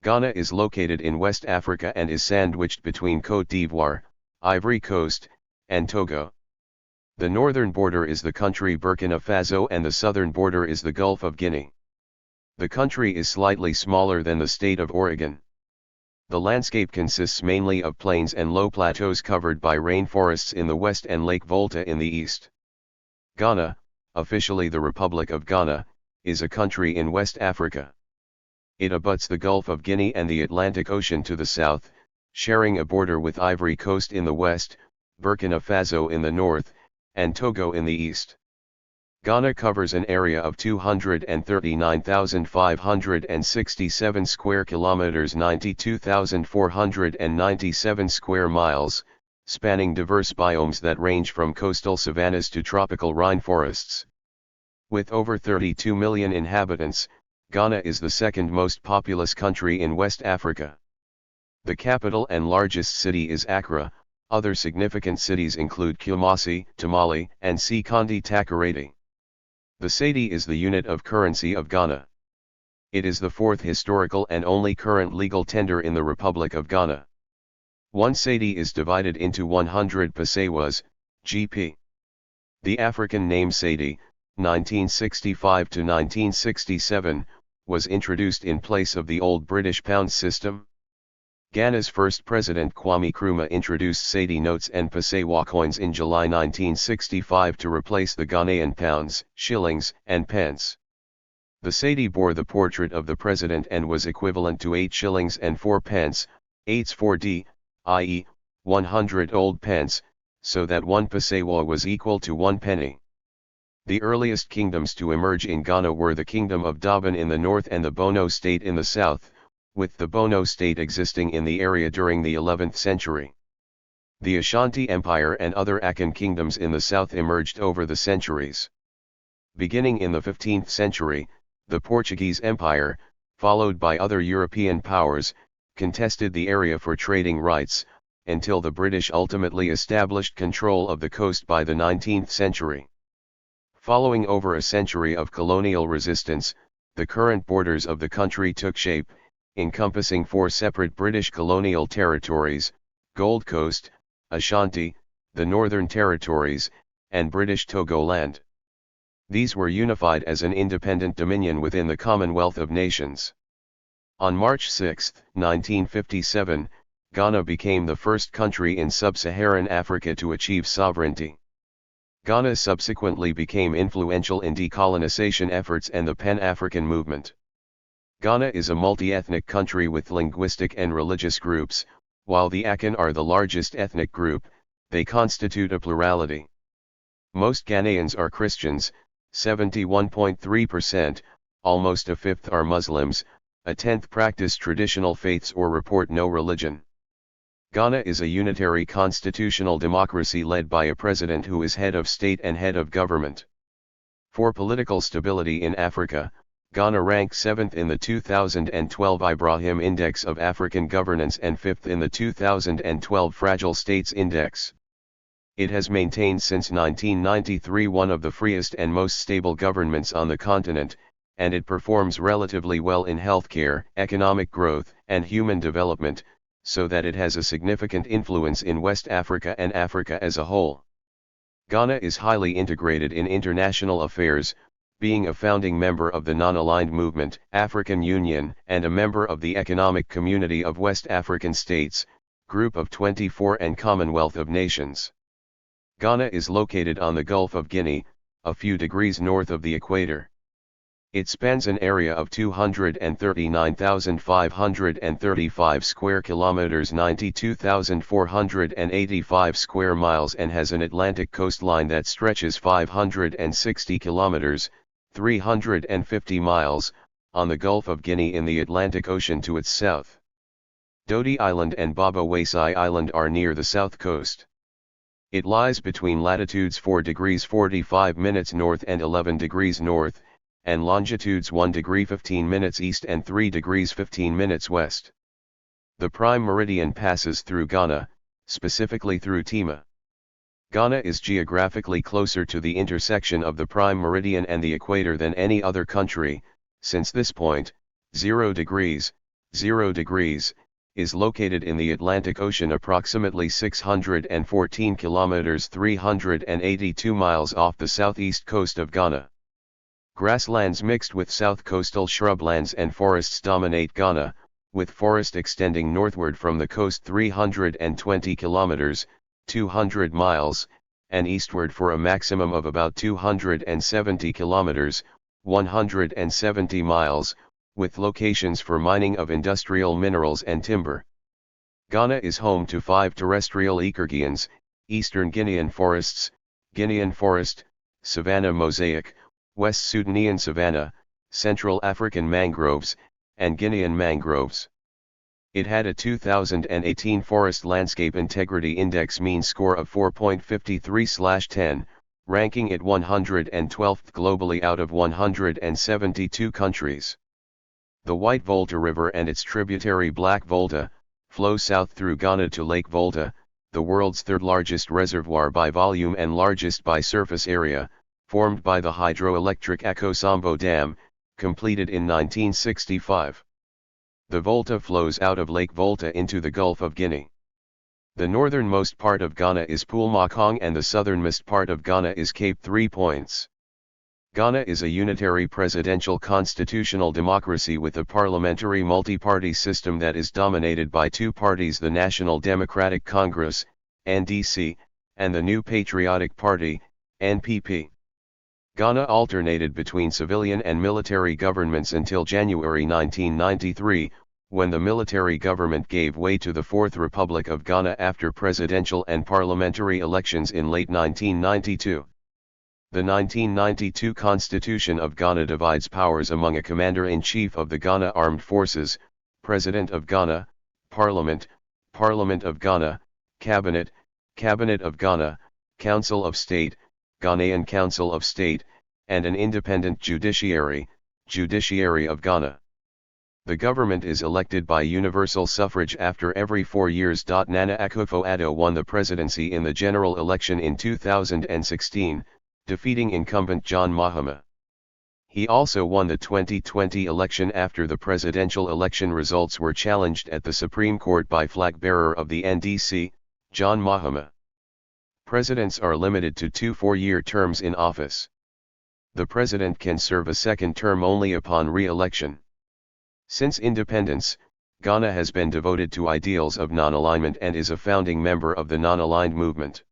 Ghana is located in West Africa and is sandwiched between Cote d'Ivoire, Ivory Coast, and Togo. The northern border is the country Burkina Faso and the southern border is the Gulf of Guinea. The country is slightly smaller than the state of Oregon. The landscape consists mainly of plains and low plateaus covered by rainforests in the west and Lake Volta in the east. Ghana, officially the Republic of Ghana, is a country in West Africa. It abuts the Gulf of Guinea and the Atlantic Ocean to the south, sharing a border with Ivory Coast in the west, Burkina Faso in the north, and Togo in the east. Ghana covers an area of 239,567 square kilometers, 92,497 square miles, spanning diverse biomes that range from coastal savannas to tropical rainforests. With over 32 million inhabitants, Ghana is the second most populous country in West Africa. The capital and largest city is Accra. Other significant cities include Kumasi, Tamale, and Sekondi Takoradi. The cedi is the unit of currency of Ghana. It is the fourth historical and only current legal tender in the Republic of Ghana. One cedi is divided into 100 pesewas, GP. The African name cedi, 1965 to 1967, was introduced in place of the old British pound system. Ghana's first president Kwame Nkrumah introduced cedi notes and pesewa coins in July 1965 to replace the Ghanaian pounds, shillings, and pence. The cedi bore the portrait of the president and was equivalent to 8 shillings and 4 pence, 8s 4d, i.e., 100 old pence, so that 1 pesewa was equal to 1 penny. The earliest kingdoms to emerge in Ghana were the Kingdom of Daban in the north and the Bono state in the south, with the Bono state existing in the area during the 11th century. The Ashanti Empire and other Akan kingdoms in the south emerged over the centuries. Beginning in the 15th century, the Portuguese Empire, followed by other European powers, contested the area for trading rights, until the British ultimately established control of the coast by the 19th century. Following over a century of colonial resistance, the current borders of the country took shape, encompassing 4 separate British colonial territories: Gold Coast, Ashanti, the Northern Territories, and British Togoland. These were unified as an independent dominion within the Commonwealth of Nations. On March 6, 1957, Ghana became the first country in sub-Saharan Africa to achieve sovereignty. Ghana subsequently became influential in decolonization efforts and the Pan-African movement. Ghana is a multi-ethnic country with linguistic and religious groups. While the Akan are the largest ethnic group, they constitute a plurality. Most Ghanaians are Christians, 71.3%, almost a fifth are Muslims, a tenth practice traditional faiths or report no religion. Ghana is a unitary constitutional democracy led by a president who is head of state and head of government. For political stability in Africa, Ghana ranks 7th in the 2012 Ibrahim Index of African Governance and 5th in the 2012 Fragile States Index. It has maintained since 1993 one of the freest and most stable governments on the continent, and it performs relatively well in healthcare, economic growth, and human development, so that it has a significant influence in West Africa and Africa as a whole. Ghana is highly integrated in international affairs, being a founding member of the Non-Aligned Movement, African Union, and a member of the Economic Community of West African States, Group of 24 and Commonwealth of Nations. Ghana is located on the Gulf of Guinea, a few degrees north of the equator. It spans an area of 239,535 square kilometers, 92,485 square miles, and has an Atlantic coastline that stretches 560 kilometers, 350 miles, on the Gulf of Guinea in the Atlantic Ocean to its south. Dodi Island and Baba Wasai Island are near the south coast. It lies between latitudes 4 degrees 45 minutes north and 11 degrees north, and longitudes 1 degree 15 minutes east and 3 degrees 15 minutes west. The prime meridian passes through Ghana, specifically through Tema. Ghana is geographically closer to the intersection of the prime meridian and the equator than any other country. Since this point, 0 degrees, 0 degrees, is located in the Atlantic Ocean approximately 614 kilometers 382 miles off the southeast coast of Ghana. Grasslands mixed with south coastal shrublands and forests dominate Ghana, with forest extending northward from the coast 320 kilometers, 200 miles, and eastward for a maximum of about 270 kilometers, 170 miles, with locations for mining of industrial minerals and timber. Ghana is home to 5 terrestrial ecoregions: Eastern Guinean forests, Guinean forest, savanna mosaic, West Sudanese savanna, Central African mangroves, and Guinean mangroves. It had a 2018 Forest Landscape Integrity Index mean score of 4.53/10, ranking it 112th globally out of 172 countries. The White Volta River and its tributary Black Volta flow south through Ghana to Lake Volta, the world's third largest reservoir by volume and largest by surface area, formed by the hydroelectric Akosombo Dam, completed in 1965. The Volta flows out of Lake Volta into the Gulf of Guinea. The northernmost part of Ghana is Pool-Makong and the southernmost part of Ghana is Cape 3 Points. Ghana is a unitary presidential constitutional democracy with a parliamentary multi-party system that is dominated by 2 parties: the National Democratic Congress, NDC, and the New Patriotic Party, NPP. Ghana alternated between civilian and military governments until January 1993, when the military government gave way to the Fourth Republic of Ghana after presidential and parliamentary elections in late 1992. The 1992 Constitution of Ghana divides powers among a Commander-in-Chief of the Ghana Armed Forces, President of Ghana, Parliament, Parliament of Ghana, Cabinet, Cabinet of Ghana, Council of State, Ghanaian Council of State, and an independent judiciary, Judiciary of Ghana. The government is elected by universal suffrage after every 4 years. Nana Akufo-Addo won the presidency in the general election in 2016, defeating incumbent John Mahama. He also won the 2020 election after the presidential election results were challenged at the Supreme Court by flag-bearer of the NDC, John Mahama. Presidents are limited to 2 4-year terms in office. The president can serve a second term only upon re-election. Since independence, Ghana has been devoted to ideals of non-alignment and is a founding member of the non-aligned movement.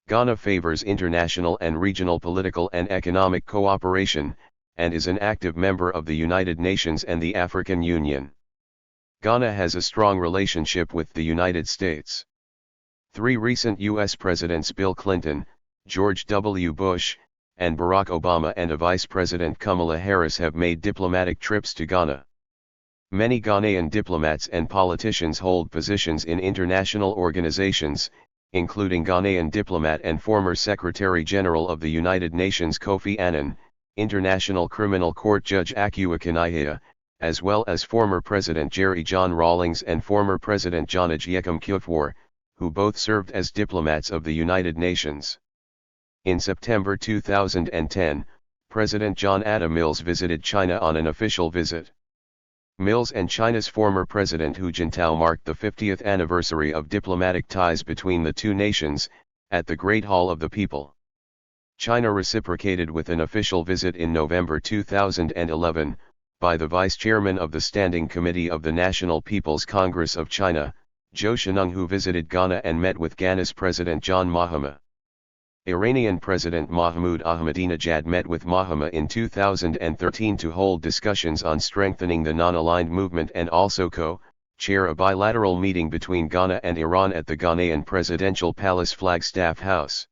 Ghana favors international and regional political and economic cooperation, and is an active member of the United Nations and the African Union. Ghana has a strong relationship with the United States. 3 recent U.S. presidents, Bill Clinton, George W. Bush, and Barack Obama, and a Vice President Kamala Harris have made diplomatic trips to Ghana. Many Ghanaian diplomats and politicians hold positions in international organizations, including Ghanaian diplomat and former Secretary General of the United Nations Kofi Annan, International Criminal Court Judge Akua Kanihia, as well as former President Jerry John Rawlings and former President John Agyekum Kufuor, who both served as diplomats of the United Nations. In September 2010, President John Atta Mills visited China on an official visit. Mills and China's former President Hu Jintao marked the 50th anniversary of diplomatic ties between the 2 nations, at the Great Hall of the People. China reciprocated with an official visit in November 2011, by the Vice Chairman of the Standing Committee of the National People's Congress of China, Zhou Sheneng, who visited Ghana and met with Ghana's President John Mahama. Iranian President Mahmoud Ahmadinejad met with Mahama in 2013 to hold discussions on strengthening the non-aligned movement and also co-chair a bilateral meeting between Ghana and Iran at the Ghanaian Presidential Palace Flagstaff House.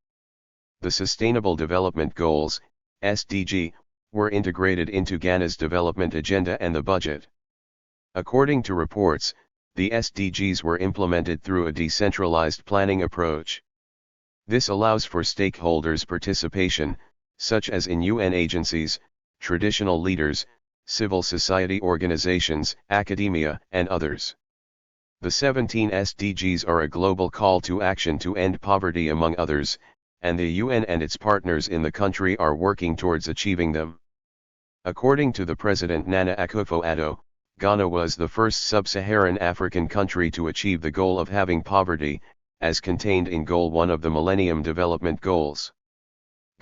The Sustainable Development Goals, SDG, were integrated into Ghana's development agenda and the budget. According to reports, the SDGs were implemented through a decentralized planning approach. This allows for stakeholders' participation, such as in UN agencies, traditional leaders, civil society organizations, academia, and others. The 17 SDGs are a global call to action to end poverty among others, and the UN and its partners in the country are working towards achieving them. According to the President Nana Akufo-Addo, Ghana was the first sub-Saharan African country to achieve the goal of having poverty, as contained in Goal 1 of the Millennium Development Goals.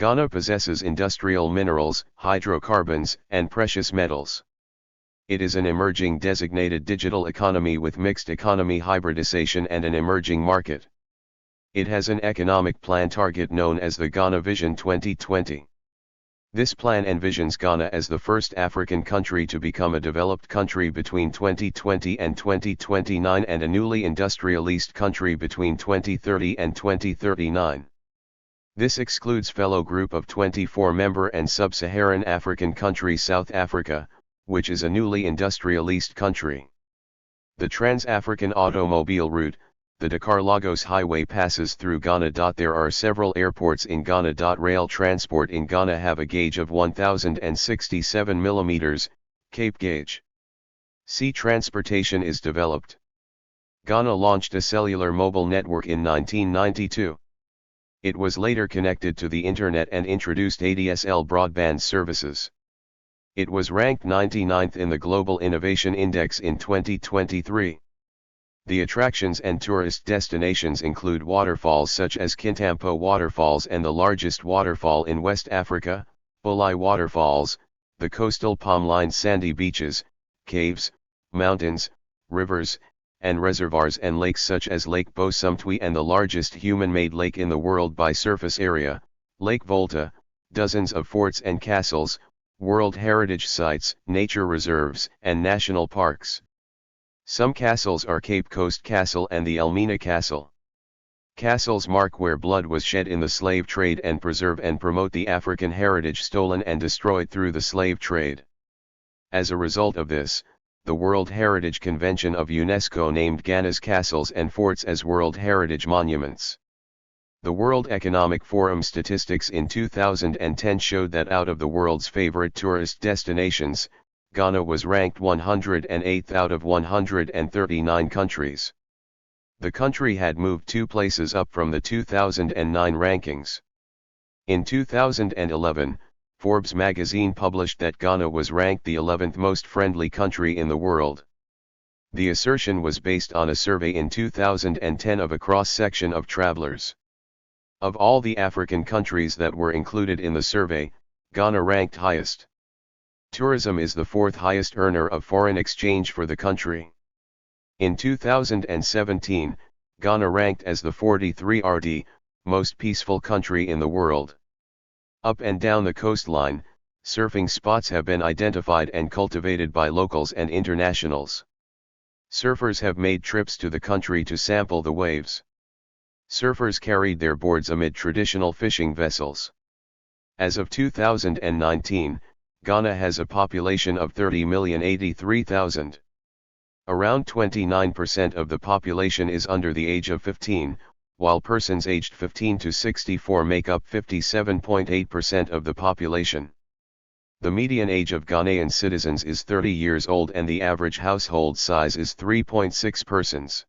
Ghana possesses industrial minerals, hydrocarbons, and precious metals. It is an emerging designated digital economy with mixed economy hybridization and an emerging market. It has an economic plan target known as the Ghana Vision 2020. This plan envisions Ghana as the first African country to become a developed country between 2020 and 2029 and a newly industrialized country between 2030 and 2039. This excludes fellow group of 24 member and sub-Saharan African country South Africa, which is a newly industrialized country. The Trans-African Automobile Route, the Dakar-Lagos Highway passes through Ghana. There are several airports in Ghana. Rail transport in Ghana have a gauge of 1067 mm, Cape gauge. Sea transportation is developed. Ghana launched a cellular mobile network in 1992. It was later connected to the Internet and introduced ADSL broadband services. It was ranked 99th in the Global Innovation Index in 2023. The attractions and tourist destinations include waterfalls such as Kintampo Waterfalls and the largest waterfall in West Africa, Bulai Waterfalls, the coastal palm-lined sandy beaches, caves, mountains, rivers, and reservoirs and lakes such as Lake Bosumtwi and the largest human-made lake in the world by surface area, Lake Volta, dozens of forts and castles, World Heritage Sites, nature reserves, and national parks. Some castles are Cape Coast Castle and the Elmina Castle. Castles mark where blood was shed in the slave trade and preserve and promote the African heritage stolen and destroyed through the slave trade. As a result of this, the World Heritage Convention of UNESCO named Ghana's castles and forts as World Heritage Monuments. The World Economic Forum statistics in 2010 showed that out of the world's favorite tourist destinations, Ghana was ranked 108th out of 139 countries. The country had moved 2 places up from the 2009 rankings. In 2011, Forbes magazine published that Ghana was ranked the 11th most friendly country in the world. The assertion was based on a survey in 2010 of a cross-section of travelers. Of all the African countries that were included in the survey, Ghana ranked highest. Tourism is the 4th highest earner of foreign exchange for the country. In 2017, Ghana ranked as the 43rd most peaceful country in the world. Up and down the coastline, surfing spots have been identified and cultivated by locals and internationals. Surfers have made trips to the country to sample the waves. Surfers carried their boards amid traditional fishing vessels. As of 2019, Ghana has a population of 30,083,000. Around 29% of the population is under the age of 15, while persons aged 15 to 64 make up 57.8% of the population. The median age of Ghanaian citizens is 30 years old and the average household size is 3.6 persons.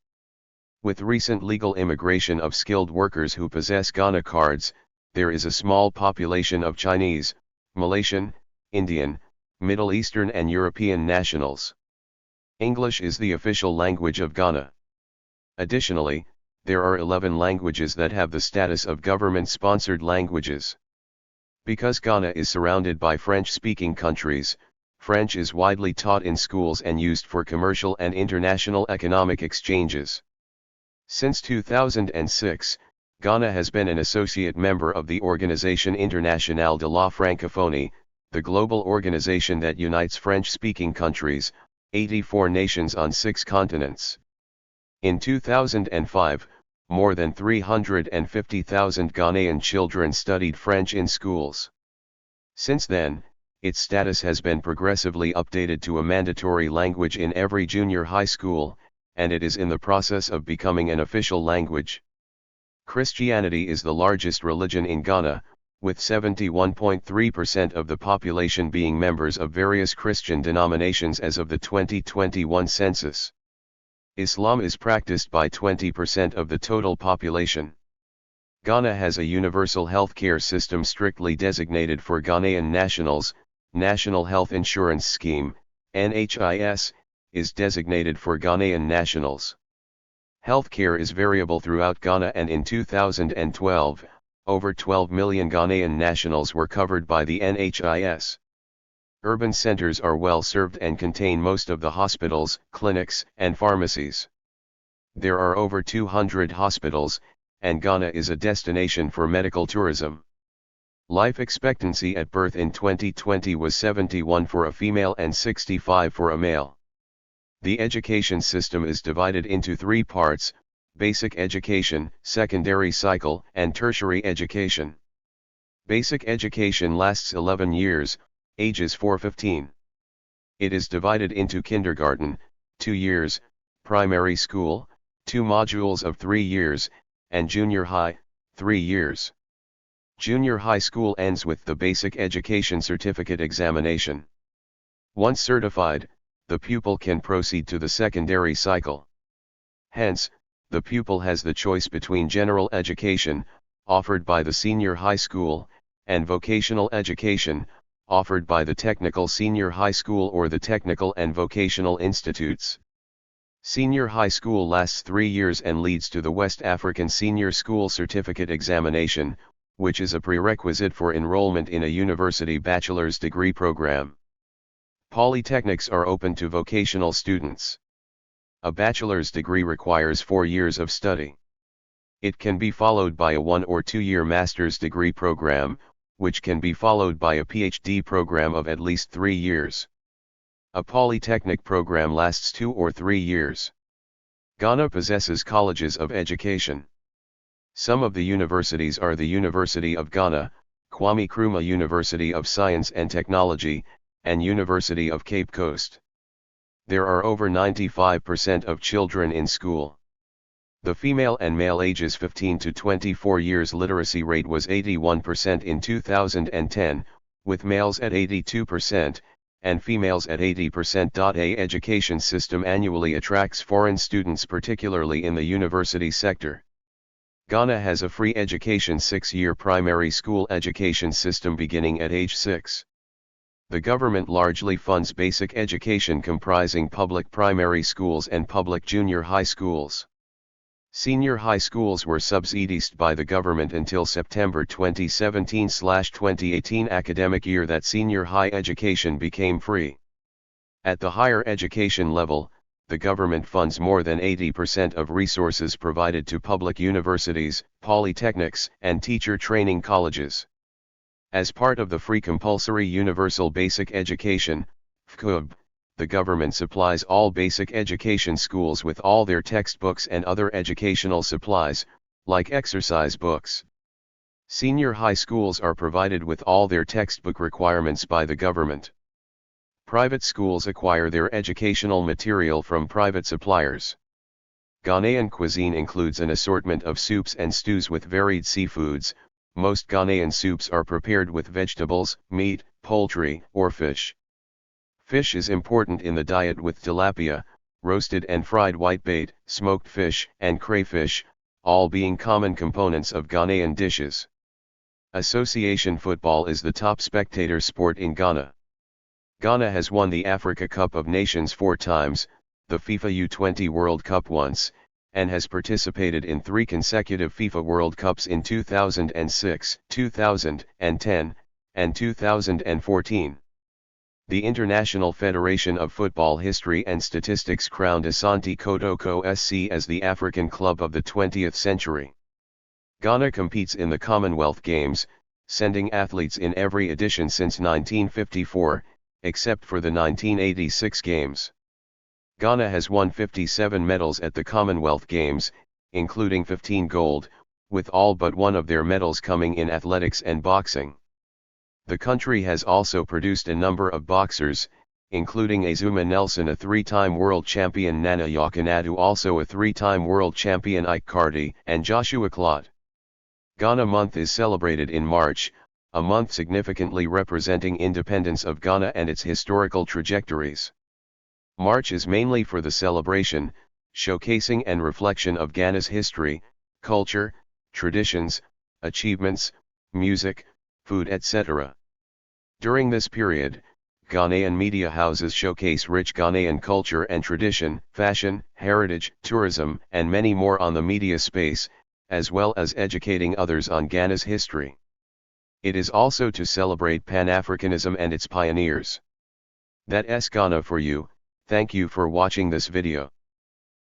With recent legal immigration of skilled workers who possess Ghana cards, there is a small population of Chinese, Malaysian, Indian, Middle Eastern and European nationals. English is the official language of Ghana. Additionally, there are 11 languages that have the status of government-sponsored languages. Because Ghana is surrounded by French-speaking countries, French is widely taught in schools and used for commercial and international economic exchanges. Since 2006, Ghana has been an associate member of the Organisation Internationale de la Francophonie, the global organization that unites French-speaking countries, 84 nations on 6 continents. In 2005, more than 350,000 Ghanaian children studied French in schools. Since then, its status has been progressively updated to a mandatory language in every junior high school, and it is in the process of becoming an official language. Christianity is the largest religion in Ghana, with 71.3% of the population being members of various Christian denominations as of the 2021 census. Islam is practiced by 20% of the total population. Ghana has a universal health care system strictly designated for Ghanaian nationals, National Health Insurance Scheme, NHIS, is designated for Ghanaian nationals. Healthcare is variable throughout Ghana, and in 2012, over 12 million Ghanaian nationals were covered by the NHIS. Urban centers are well served and contain most of the hospitals, clinics, and pharmacies. There are over 200 hospitals, and Ghana is a destination for medical tourism. Life expectancy at birth in 2020 was 71 for a female and 65 for a male. The education system is divided into three parts: basic education, secondary cycle, and tertiary education. Basic education lasts 11 years, ages 4-15. It is divided into kindergarten, 2 years, primary school, 2 modules of 3 years, and junior high, 3 years. Junior high school ends with the basic education certificate examination. Once certified, the pupil can proceed to the secondary cycle. Hence, the pupil has the choice between general education, offered by the senior high school, and vocational education, offered by the technical senior high school or the technical and vocational institutes. Senior high school lasts 3 years and leads to the West African Senior School Certificate Examination, which is a prerequisite for enrollment in a university bachelor's degree program. Polytechnics are open to vocational students. A bachelor's degree requires 4 years of study. It can be followed by a 1 or 2 year master's degree program, which can be followed by a PhD program of at least 3 years. A polytechnic program lasts 2 or 3 years. Ghana possesses colleges of education. Some of the universities are the University of Ghana, Kwame Nkrumah University of Science and Technology, and University of Cape Coast. There are over 95% of children in school. The female and male ages 15 to 24 years literacy rate was 81% in 2010, with males at 82%, and females at 80%. A education system annually attracts foreign students, particularly in the university sector. Ghana has a free education 6-year primary school education system beginning at age 6. The government largely funds basic education comprising public primary schools and public junior high schools. Senior high schools were subsidized by the government until September 2017/2018 academic year that senior high education became free. At the higher education level, the government funds more than 80% of resources provided to public universities, polytechnics, and teacher training colleges. As part of the Free Compulsory Universal Basic Education, FCUB, the government supplies all basic education schools with all their textbooks and other educational supplies, like exercise books. Senior high schools are provided with all their textbook requirements by the government. Private schools acquire their educational material from private suppliers. Ghanaian cuisine includes an assortment of soups and stews with varied seafoods. Most Ghanaian soups are prepared with vegetables, meat, poultry, or fish. Fish is important in the diet, with tilapia, roasted and fried whitebait, smoked fish, and crayfish, all being common components of Ghanaian dishes. Association football is the top spectator sport in Ghana. Ghana has won the Africa Cup of Nations 4 times, the FIFA U20 World Cup once, and has participated in 3 consecutive FIFA World Cups in 2006, 2010, and 2014. The International Federation of Football History and Statistics crowned Asante Kotoko SC as the African club of the 20th century. Ghana competes in the Commonwealth Games, sending athletes in every edition since 1954, except for the 1986 Games. Ghana has won 57 medals at the Commonwealth Games, including 15 gold, with all but one of their medals coming in athletics and boxing. The country has also produced a number of boxers, including Azuma Nelson, a 3-time world champion, Nana Yakanadu, also a 3-time world champion, Ike Carty, and Joshua Clot. Ghana Month is celebrated in March, a month significantly representing independence of Ghana and its historical trajectories. March is mainly for the celebration, showcasing and reflection of Ghana's history, culture, traditions, achievements, music, food, etc. During this period, Ghanaian media houses showcase rich Ghanaian culture and tradition, fashion, heritage, tourism, and many more on the media space, as well as educating others on Ghana's history. It is also to celebrate Pan-Africanism and its pioneers. That's Ghana for you. Thank you for watching this video.